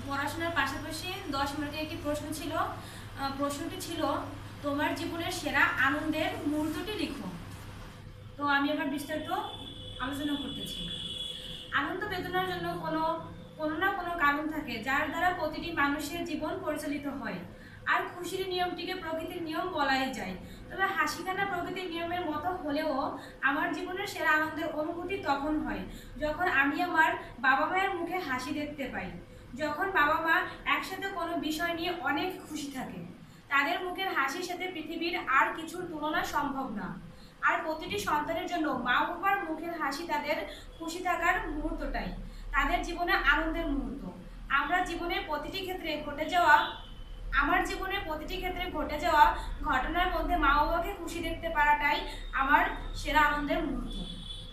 পড়াশোনার পাশাপাশি 10 মিনিটের একটি প্রশ্ন ছিল। প্রশ্নটি ছিল, তোমার জীবনের সেরা আনন্দের মুহূর্তটি লিখো। তো আমি এবার বিস্তারিত আলোচনা করতেছি। আনন্দ বেদনার জন্য কোনো না কোনো কারণ থাকে, যার দ্বারা প্রতিটি মানুষের জীবন পরিচালিত হয়। আর খুশির নিয়মটিকে প্রকৃতির নিয়ম বলাই যায়। তবে হাসিখানা প্রকৃতির নিয়মের মতো হলেও আমার জীবনের সেরা আনন্দের অনুভূতি তখন হয় যখন আমি আমার বাবা মায়ের মুখে হাসি দেখতে পাই। যখন বাবা মা একসাথে কোনো বিষয় নিয়ে অনেক খুশি থাকে, তাদের মুখের হাসির সাথে পৃথিবীর আর কিছুর তুলনা সম্ভব না। আর প্রতিটি সন্তানের জন্য মা বাবার মুখের হাসি তাদের খুশি থাকার মুহূর্তটাই তাদের জীবনে আনন্দের মুহূর্ত। আমার জীবনের প্রতিটি ক্ষেত্রে ঘটে যাওয়া ঘটনার মধ্যে মা বাবাকে খুশি দেখতে পারাটাই আমার সেরা আনন্দের মুহূর্ত।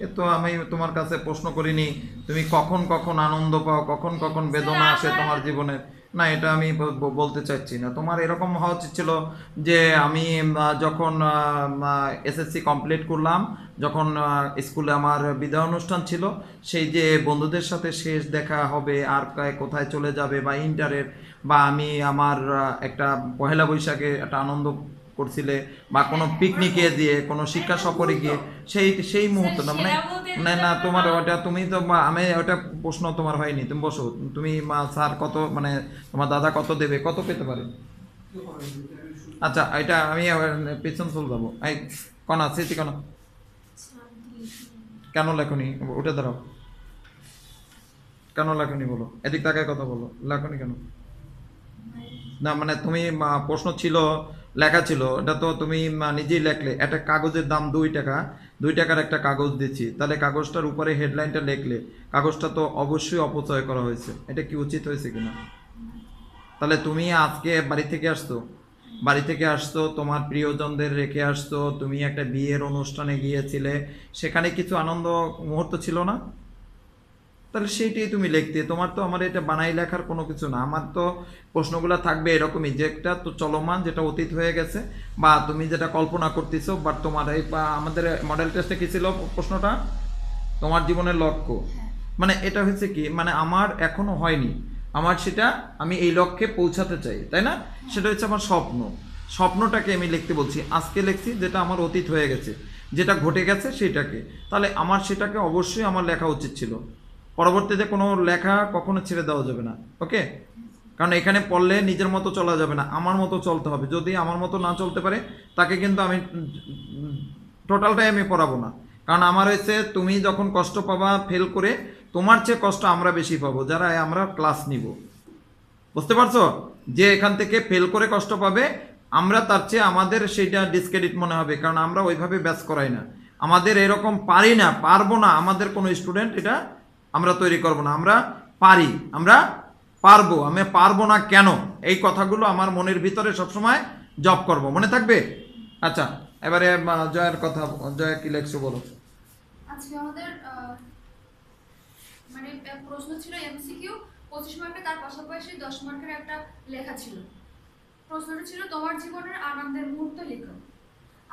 এ তো আমি তোমার কাছে প্রশ্ন করিনি তুমি কখন কখন আনন্দ পাও, কখন কখন বেদনা আসে তোমার জীবনের। না, এটা আমি বলতে চাচ্ছি না। তোমার এরকম হওয়া উচিত ছিল যে আমি যখন এসএসসি কমপ্লিট করলাম, যখন স্কুলে আমার বিদায় অনুষ্ঠান ছিল, সেই যে বন্ধুদের সাথে শেষ দেখা হবে আর কোথায় চলে যাবে, বা ইন্টারের, বা আমি আমার একটা পহেলা বৈশাখে একটা আনন্দ করছিলে, বা কোনো পিকনিকে দিয়ে কোনো শিক্ষা সফরে গিয়ে সেই মুহূর্তটা মানে না না তোমার ওটা তুমি তো আমি ওটা প্রশ্ন তোমার হয়নি। তুমি বসো, তুমি স্যার কত মানে তোমার দাদা কত দেবে, কত পেতে পারে? আচ্ছা, এটা আমি পেছন চলে যাবো। এই কনা স্মৃতি কেন কেন লেখনি? উঠে দাঁড়াও। কেন লেখনি বলো, এদিক তাকায় কথা বলো, লেখনি কেন? না মানে তুমি প্রশ্ন ছিল, লেখা ছিল, এটা তো তুমি নিজেই লেখলে। একটা কাগজের দাম 2 টাকা, 2 টাকার একটা কাগজ দিচ্ছি, তাহলে কাগজটার উপরে হেডলাইনটা লেখলে। কাগজটা তো অবশ্যই অপচয় করা হয়েছে, এটা কি উচিত হয়েছে কিনা? তাহলে তুমি আজকে বাড়ি থেকে আসতো, তোমার প্রিয়জনদের রেখে আসতো, তুমি একটা বিয়ের অনুষ্ঠানে গিয়েছিলে, সেখানে কিছু আনন্দ মুহূর্ত ছিল না? তাহলে সেইটাই তুমি লিখতে। তোমার তো আমার এটা বানাই লেখার কোনো কিছু না। আমার তো প্রশ্নগুলো থাকবে এরকমই, যে একটা তো চলমান, যেটা অতীত হয়ে গেছে, বা তুমি যেটা কল্পনা করতেছো। বাট তোমার এই আমাদের মডেল টেস্টে কি ছিল প্রশ্নটা? তোমার জীবনের লক্ষ্য। মানে এটা হচ্ছে কি, মানে আমার এখনো হয়নি, আমার সেটা আমি এই লক্ষ্যে পৌঁছাতে চাই, তাই না? সেটা হচ্ছে আমার স্বপ্নটাকে আমি লিখতে বলছি। আজকে লিখছি যেটা আমার অতীত হয়ে গেছে, যেটা ঘটে গেছে সেটাকে। তাহলে আমার সেটাকে অবশ্যই আমার লেখা উচিত ছিল। পরবর্তীতে কোনো লেখা কখনো ছেড়ে দেওয়া যাবে না, ওকে? কারণ এখানে পড়লে নিজের মতো চলা যাবে না, আমার মতো চলতে হবে। যদি আমার মতো না চলতে পারে, তাকে কিন্তু আমি টোটালটাই আমি পড়াবো না। কারণ আমার হচ্ছে তুমি যখন কষ্ট পাবা ফেল করে, তোমার চেয়ে কষ্ট আমরা বেশি পাবো যারা আমরা ক্লাস নিব। বুঝতে পারছো? যে এখান থেকে ফেল করে কষ্ট পাবে, আমরা তার চেয়ে আমাদের সেইটা ডিসক্রেডিট মনে হবে, কারণ আমরা ওইভাবে ব্যাচ করাই না। আমাদের এরকম পারি না, পারবো না, আমাদের কোনো স্টুডেন্ট এটা আমরা তৈরি করব না। আমরা পারি, আমরা পারবো। আমি পারবো না কেন, এই কথাগুলো আমার মনের ভিতরে সবসময় জব করব, মনে থাকবে? আচ্ছা, এবারে জয়ের কথা, জয় কি লেখছো বলো। আজকে আমাদের মানে প্রশ্ন ছিল এমসিকিউ 25 মার্কের, তার পাশাপাশি 10 মার্কের একটা লেখা ছিল। প্রশ্নটা ছিল, তোমার জীবনের আনন্দের মুহূর্ত লেখো।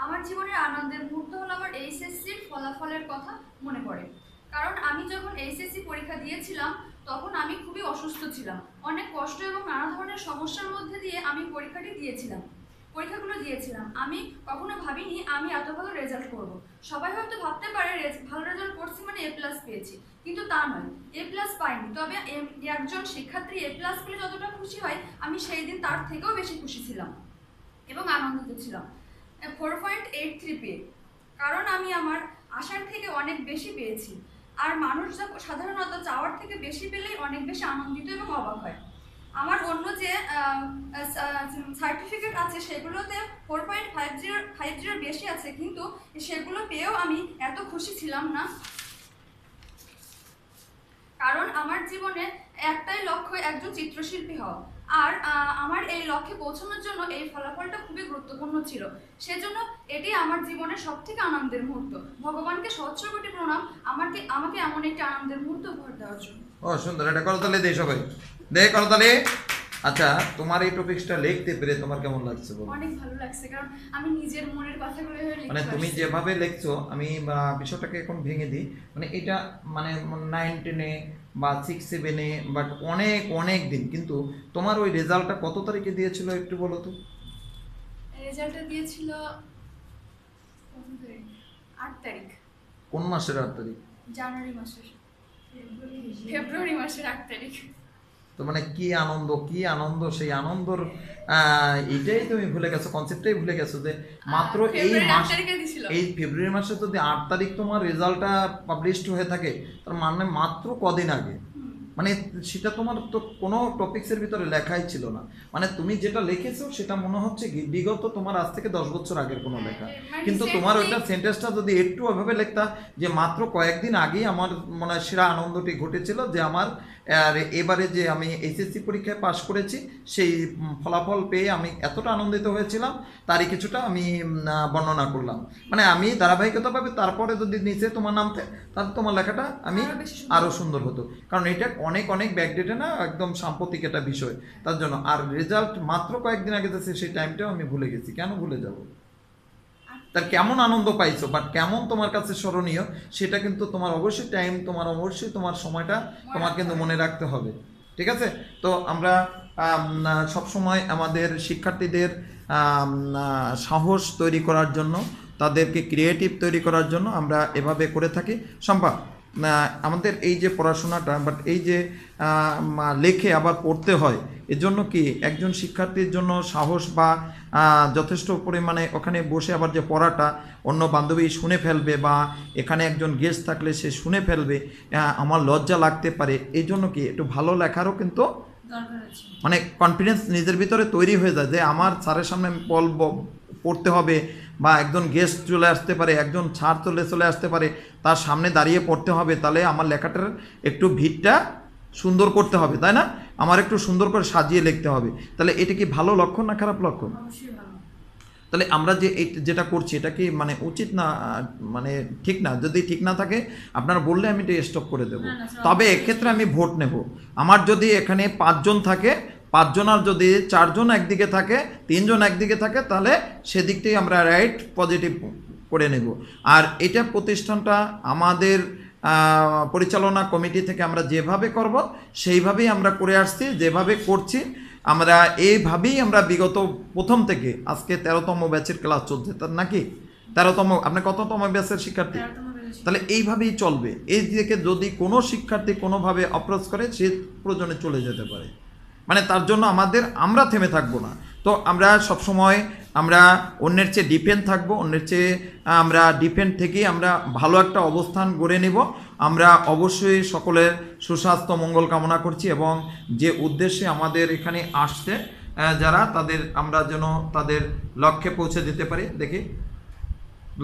আমার জীবনের আনন্দের মুহূর্ত হলো আমার এইচএসসির ফলাফলের কথা মনে পড়ে। কারণ আমি যখন এইচএসসি পরীক্ষা দিয়েছিলাম, তখন আমি খুবই অসুস্থ ছিলাম। অনেক কষ্ট এবং নানা ধরনের সমস্যার মধ্যে দিয়ে আমি পরীক্ষাগুলো দিয়েছিলাম। আমি কখনো ভাবিনি আমি এত ভালো রেজাল্ট করব। সবাই হয়তো ভাবতে পারে ভালো রেজাল্ট করছি মানে এ প্লাস পেয়েছি, কিন্তু তা নয়, এ প্লাস পাইনি। তবে একজন শিক্ষার্থী এ প্লাস পেলে যতটা খুশি হয়, আমি সেই দিন তার থেকেও বেশি খুশি ছিলাম এবং আনন্দিত ছিলাম 4.83 পেয়ে। কারণ আমি আমার আশার থেকে অনেক বেশি পেয়েছি। আর মানুষ সাধারণত চাওয়ার থেকে বেশি পেলেই অনেক বেশি আনন্দিত এবং অবাক হয়। আমার অন্য যে সার্টিফিকেট আছে সেগুলোতে 4.50 বেশি আছে, কিন্তু সেগুলো পেয়েও আমি এত খুশি ছিলাম না। কারণ আমার জীবনে একটাই লক্ষ্য, একজন চিত্রশিল্পী হওয়া। আর আমার এই লক্ষ্যে পৌঁছানোর জন্য এই ফলাফলটা খুবই গুরুত্বপূর্ণ ছিল। সেজন্য এটি আমার জীবনের সবথেকে আনন্দের মুহূর্ত। ভগবানকে সহস্র কোটি প্রণাম আমাকে এমন একটি আনন্দের মুহূর্ত উপহার দেওয়ার জন্য। ও সুন্দর, এটা করতালি দেই সবাই, দে করতালি। আচ্ছা, তোমার এই টপিকসটা লিখতে পেরে তোমার কেমন লাগছে বলো? অনেক ভালো লাগছে, কারণ আমি নিজের মনের কথাগুলো মানে তুমি যেভাবে লিখছো, আমি বিষয়টাকে এখন ভেঙে দিই। মানে এটা মানে 9, 10 বা 6-7-এ, বাট অনেক অনেক দিন। কিন্তু তোমার ওই রেজাল্টটা কত তারিখে দিয়েছিল একটু বলো তো? রেজাল্টটা দিয়েছিল 8 তারিখ। কোন মাসের 8 তারিখ? জানুয়ারি মাসের, ফেব্রুয়ারি মাসের 8 তারিখ। তো মানে কি আনন্দ, কি আনন্দ! সেই আনন্দর এইটাই তুমি ভুলে গেছো, কনসেপ্টটাই ভুলে গেছো যে মাত্র এই মাস, এই ফেব্রুয়ারি মাসে যদি 8 তারিখ তোমার রেজাল্টটা পাবলিশড হয়ে থাকে, তার মানে মাত্র কদিন আগে। মানে সেটা তোমার তো কোনো টপিক্সের ভিতরে লেখাই ছিল না। মানে তুমি যেটা লিখেছো সেটা মনে হচ্ছে বিগত তোমার আজ থেকে 10 বছর আগের কোনো লেখা। কিন্তু তোমার ওইটা সেন্টেন্সটা যদি একটু ওইভাবে লিখতা যে মাত্র কয়েকদিন আগেই আমার মনে হয় সেরা আনন্দটি ঘটেছিল, যে আমার এবারে যে আমি এইচএসসি পরীক্ষায় পাশ করেছি সেই ফলাফল পেয়ে আমি এতটা আনন্দিত হয়েছিলাম, তারই কিছুটা আমি বর্ণনা করলাম। মানে আমি ধারাবাহিকতাভাবে তারপরে যদি নিচে তোমার নামতে, তাহলে তোমার লেখাটা আমি আরও সুন্দর হতো। কারণ এটা অনেক অনেক ব্যাকডেটে না, একদম সাম্প্রতিক একটা বিষয়, তার জন্য। আর রেজাল্ট মাত্র কয়েকদিন আগে যাচ্ছে, সেই টাইমটাও আমি ভুলে গেছি। কেন ভুলে যাব? তার কেমন আনন্দ পাইছো, বাট কেমন তোমার কাছে স্মরণীয় সেটা কিন্তু তোমার অবশ্যই টাইম, তোমার অবশ্যই তোমার সময়টা তোমার কিন্তু মনে রাখতে হবে। ঠিক আছে? তো আমরা সবসময় আমাদের শিক্ষার্থীদের সাহস তৈরি করার জন্য, তাদেরকে ক্রিয়েটিভ তৈরি করার জন্য আমরা এভাবে করে থাকি। সম্পা, আমাদের এই যে পড়াশোনাটা, বাট এই যে লেখে আবার পড়তে হয়, এজন্য কি একজন শিক্ষার্থীর জন্য সাহস বা যথেষ্ট পরিমাণে ওখানে বসে আবার যে পড়াটা অন্য বান্ধবী শুনে ফেলবে বা এখানে একজন গেস্ট থাকলে সে শুনে ফেলবে, আমার লজ্জা লাগতে পারে, এই জন্য কি একটু ভালো লেখারও কিন্তু মানে কনফিডেন্স নিজের ভিতরে তৈরি হয়ে যায় যে আমার স্যারের সামনে পড়তে হবে, বা একজন গেস্ট চলে আসতে পারে, একজন স্যার চলে আসতে পারে, তার সামনে দাঁড়িয়ে পড়তে হবে। তাহলে আমার লেখাটার একটু ভিড়টা সুন্দর করতে হবে, তাই না? আমার একটু সুন্দর করে সাজিয়ে লিখতে হবে। তাহলে এটা কি ভালো লক্ষণ না খারাপ লক্ষণ? তাহলে আমরা যে যেটা করছি এটা কি মানে উচিত না, মানে ঠিক না? যদি ঠিক না থাকে আপনারা বললে আমি এটা স্টপ করে দেবো। তবে এক্ষেত্রে আমি ভোট নেব। আমার যদি এখানে 5 জন থাকে, 5 জন, আর যদি 4 জন একদিকে থাকে, 3 জন একদিকে থাকে, তাহলে সেদিকটাই আমরা রাইট পজিটিভ করে নেব। আর এটা প্রতিষ্ঠানটা আমাদের পরিচালনা কমিটি থেকে আমরা যেভাবে করব সেইভাবেই আমরা করে আসছি, যেভাবে করছি আমরা এইভাবেই আমরা বিগত প্রথম থেকে আজকে 13তম ব্যাচের ক্লাস চলছে, তার নাকি 13তম? আপনি কততম ব্যাচের শিক্ষার্থী? তাহলে এইভাবেই চলবে। এই দিকে যদি কোনো শিক্ষার্থী কোনোভাবে অপ্রোচ করে, সে প্রয়োজনে চলে যেতে পারে। মানে তার জন্য আমরা থেমে থাকবো না। তো আমরা সবসময় আমরা অন্যের চেয়ে ডিফেন্ড থাকবো, অন্যের চেয়ে আমরা ডিফেন্ড থেকেই আমরা ভালো একটা অবস্থান গড়ে নেব। আমরা অবশ্যই সকলের সুস্বাস্থ্য মঙ্গল কামনা করছি, এবং যে উদ্দেশ্যে আমাদের এখানে আসছে যারা, আমরা যেন তাদের লক্ষ্যে পৌঁছে দিতে পারি,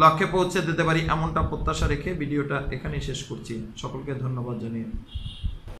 লক্ষ্যে পৌঁছে দিতে পারি এমনটা প্রত্যাশা রেখে ভিডিওটা এখানেই শেষ করছি। সকলকে ধন্যবাদ জানিয়ে।